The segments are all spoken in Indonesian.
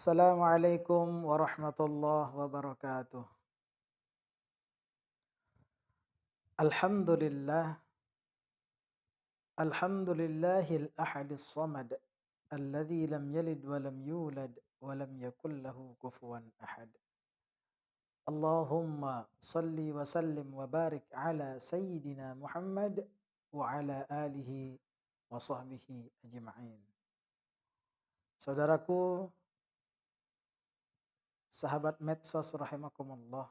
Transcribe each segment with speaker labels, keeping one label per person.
Speaker 1: Assalamualaikum warahmatullahi wabarakatuh. Alhamdulillah, alhamdulillahil ahadis samad, alladzi lam yalid wa lam yulad wa lam yakul lahu kufuwan ahad. Allahumma salli wa sallim wa barik ala sayyidina Muhammad wa ala alihi wa sahbihi ajma'in. Saudaraku, sahabat medsos rahimakumullah.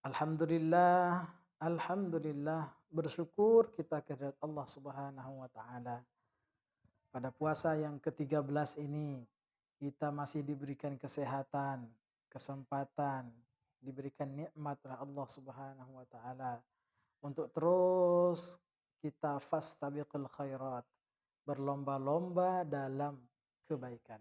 Speaker 1: Alhamdulillah, alhamdulillah, bersyukur kita kehadirat Allah Subhanahu wa taala. Pada puasa yang ke-13 ini kita masih diberikan kesehatan, kesempatan, diberikan nikmat oleh Allah Subhanahu wa taala untuk terus kita fastabiqul khairat, berlomba-lomba dalam kebaikan.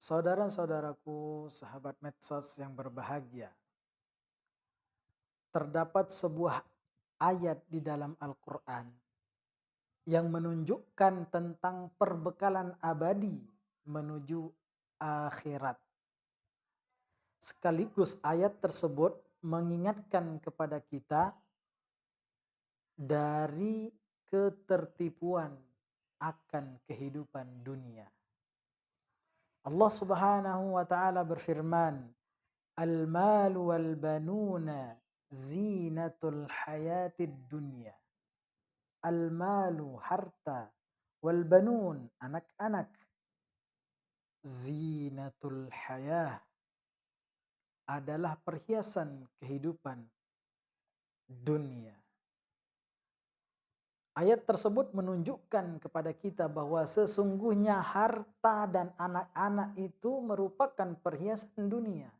Speaker 1: Saudara-saudaraku, sahabat medsos yang berbahagia, terdapat sebuah ayat di dalam Al-Quran yang menunjukkan tentang perbekalan abadi menuju akhirat. Sekaligus ayat tersebut mengingatkan kepada kita dari ketertipuan akan kehidupan dunia. Allah Subhanahu wa taala berfirman, "Al-malu wal banuna zinatul hayatid dunya." Al-malu harta, wal banun anak-anak, zinatul hayah adalah perhiasan kehidupan dunia. Ayat tersebut menunjukkan kepada kita bahwa sesungguhnya harta dan anak-anak itu merupakan perhiasan dunia.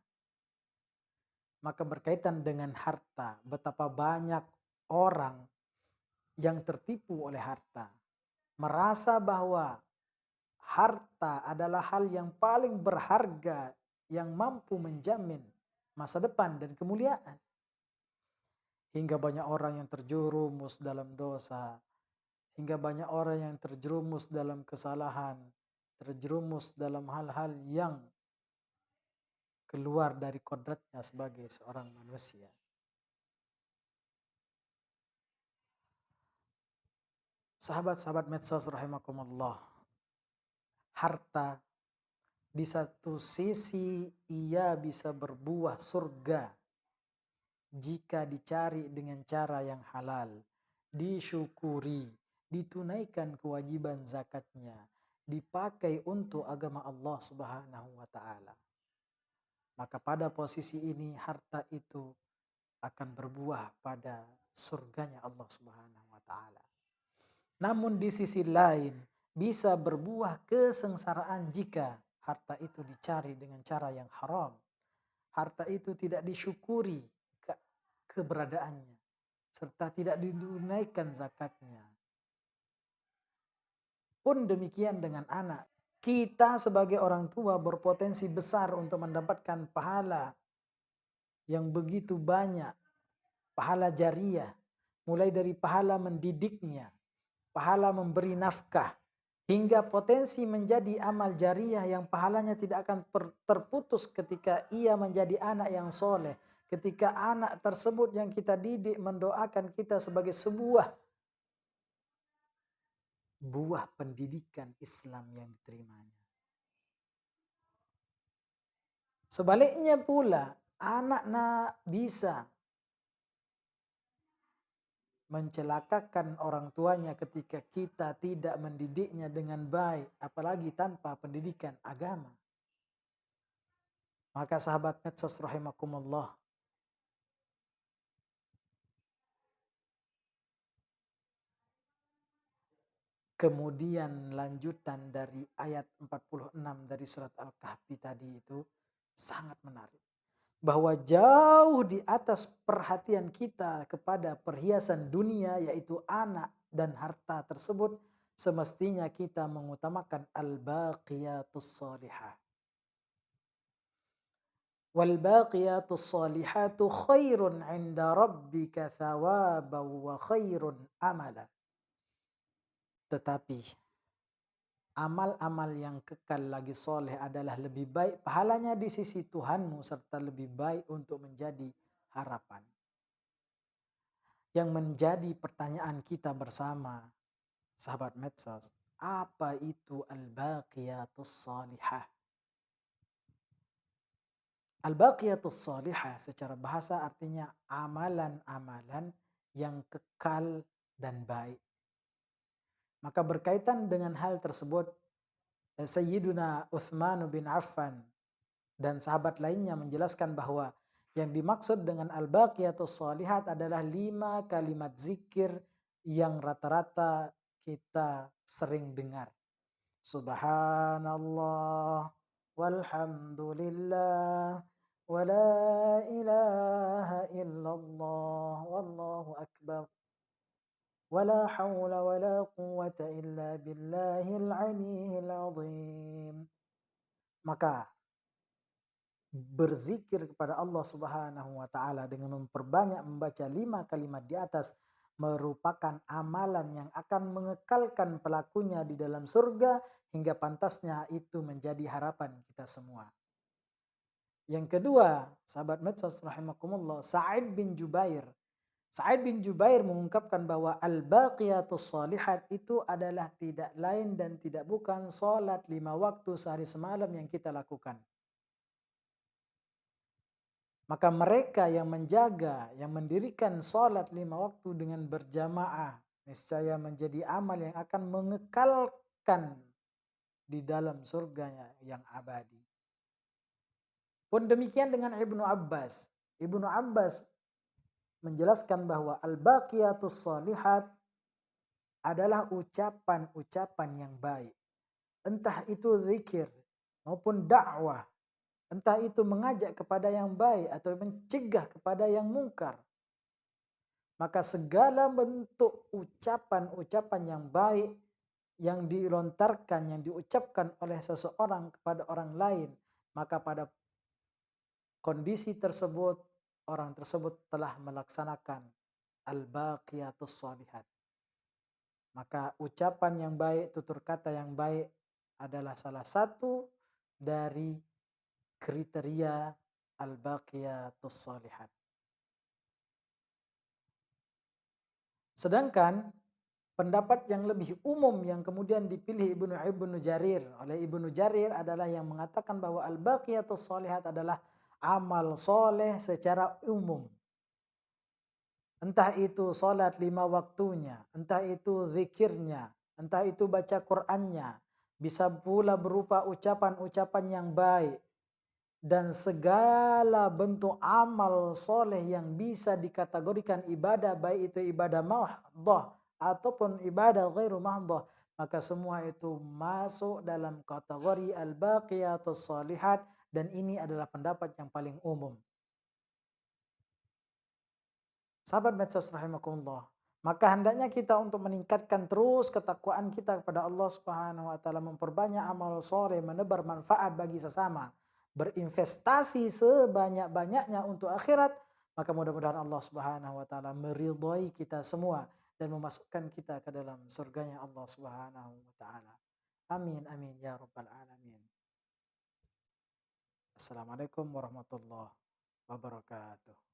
Speaker 1: Maka berkaitan dengan harta, betapa banyak orang yang tertipu oleh harta, merasa bahwa harta adalah hal yang paling berharga yang mampu menjamin masa depan dan kemuliaan. Hingga banyak orang yang terjerumus dalam dosa, hingga banyak orang yang terjerumus dalam kesalahan, terjerumus dalam hal-hal yang keluar dari kodratnya sebagai seorang manusia. Sahabat-sahabat medsos rahimakumullah, harta di satu sisi ia bisa berbuah surga jika dicari dengan cara yang halal, disyukuri, ditunaikan kewajiban zakatnya, dipakai untuk agama Allah Subhanahu wa taala. Maka pada posisi ini harta itu akan berbuah pada surganya Allah Subhanahu wa taala. Namun di sisi lain bisa berbuah kesengsaraan jika harta itu dicari dengan cara yang haram. Harta itu tidak disyukuri keberadaannya serta tidak ditunaikan zakatnya. Pun demikian dengan anak. Kita sebagai orang tua berpotensi besar untuk mendapatkan pahala yang begitu banyak, pahala jariah, mulai dari pahala mendidiknya, pahala memberi nafkah, hingga potensi menjadi amal jariah yang pahalanya tidak akan terputus ketika ia menjadi anak yang soleh. Ketika anak tersebut yang kita didik mendoakan kita sebagai sebuah buah pendidikan Islam yang diterimanya. Sebaliknya pula, anak bisa mencelakakan orang tuanya ketika kita tidak mendidiknya dengan baik, apalagi tanpa pendidikan agama. Maka sahabat medsos rahimakumullah, kemudian lanjutan dari ayat 46 dari surat Al-Kahfi tadi itu sangat menarik. Bahwa jauh di atas perhatian kita kepada perhiasan dunia yaitu anak dan harta tersebut, semestinya kita mengutamakan al-baqiyatus salihah. Wal baqiyatus salihatu khairun 'inda rabbika thawaban wa khairun amala. Tetapi amal-amal yang kekal lagi soleh adalah lebih baik pahalanya di sisi Tuhanmu serta lebih baik untuk menjadi harapan. Yang menjadi pertanyaan kita bersama, sahabat medsos, apa itu al-baqiyatus salihah? Al-baqiyatus salihah secara bahasa artinya amalan-amalan yang kekal dan baik. Maka berkaitan dengan hal tersebut, Sayyiduna Uthman bin Affan dan sahabat lainnya menjelaskan bahwa yang dimaksud dengan al-baqiyatus shalihat adalah 5 kalimat zikir yang rata-rata kita sering dengar. Subhanallah walhamdulillah wa la ilaha illallah wallahu akbar wa la hawla wa la quwwata illa billahil aliyyil azim. Maka berzikir kepada Allah Subhanahu wa taala dengan memperbanyak membaca 5 kalimat di atas merupakan amalan yang akan mengekalkan pelakunya di dalam surga hingga pantasnya itu menjadi harapan kita semua. Yang kedua, sahabat medsos rahimakumullah, Sa'id bin Jubair. Sa'id bin Jubair mengungkapkan bahwa al-baqiyatus shalihat itu adalah tidak lain dan tidak bukan salat 5 waktu sehari semalam yang kita lakukan. Maka mereka yang menjaga, yang mendirikan sholat 5 waktu dengan berjamaah, niscaya menjadi amal yang akan mengekalkan di dalam surganya yang abadi. Pun demikian dengan Ibnu Abbas. Ibnu Abbas menjelaskan bahwa al-baqiyatus shalihat adalah ucapan-ucapan yang baik. Entah itu zikir maupun dakwah. Entah itu mengajak kepada yang baik atau mencegah kepada yang mungkar. Maka segala bentuk ucapan-ucapan yang baik yang dilontarkan, yang diucapkan oleh seseorang kepada orang lain, maka pada kondisi tersebut orang tersebut telah melaksanakan al-baqiyatus shalihat. Maka ucapan yang baik, tutur kata yang baik adalah salah satu dari kriteria al-baqiyatus shalihat. Sedangkan pendapat yang lebih umum yang kemudian dipilih Ibnu Jarir oleh Ibnu Jarir adalah yang mengatakan bahwa al-baqiyatus shalihat adalah amal soleh secara umum. Entah itu salat 5 waktunya, entah itu zikirnya, entah itu baca Qur'annya, bisa pula berupa ucapan-ucapan yang baik, dan segala bentuk amal soleh yang bisa dikategorikan ibadah, baik itu ibadah mahdhah ataupun ibadah ghairu mahdhah, maka semua itu masuk dalam kategori al-baqiyatus shalihat, dan ini adalah pendapat yang paling umum. Sahabat medsos rahimakumullah, maka hendaknya kita untuk meningkatkan terus ketakwaan kita kepada Allah Subhanahu wa taala, memperbanyak amal soleh, menebar manfaat bagi sesama, berinvestasi sebanyak-banyaknya untuk akhirat, maka mudah-mudahan Allah Subhanahu wa taala meridhai kita semua dan memasukkan kita ke dalam surganya Allah Subhanahu wa taala. Amin amin ya rabbal alamin. Assalamualaikum warahmatullahi wabarakatuh.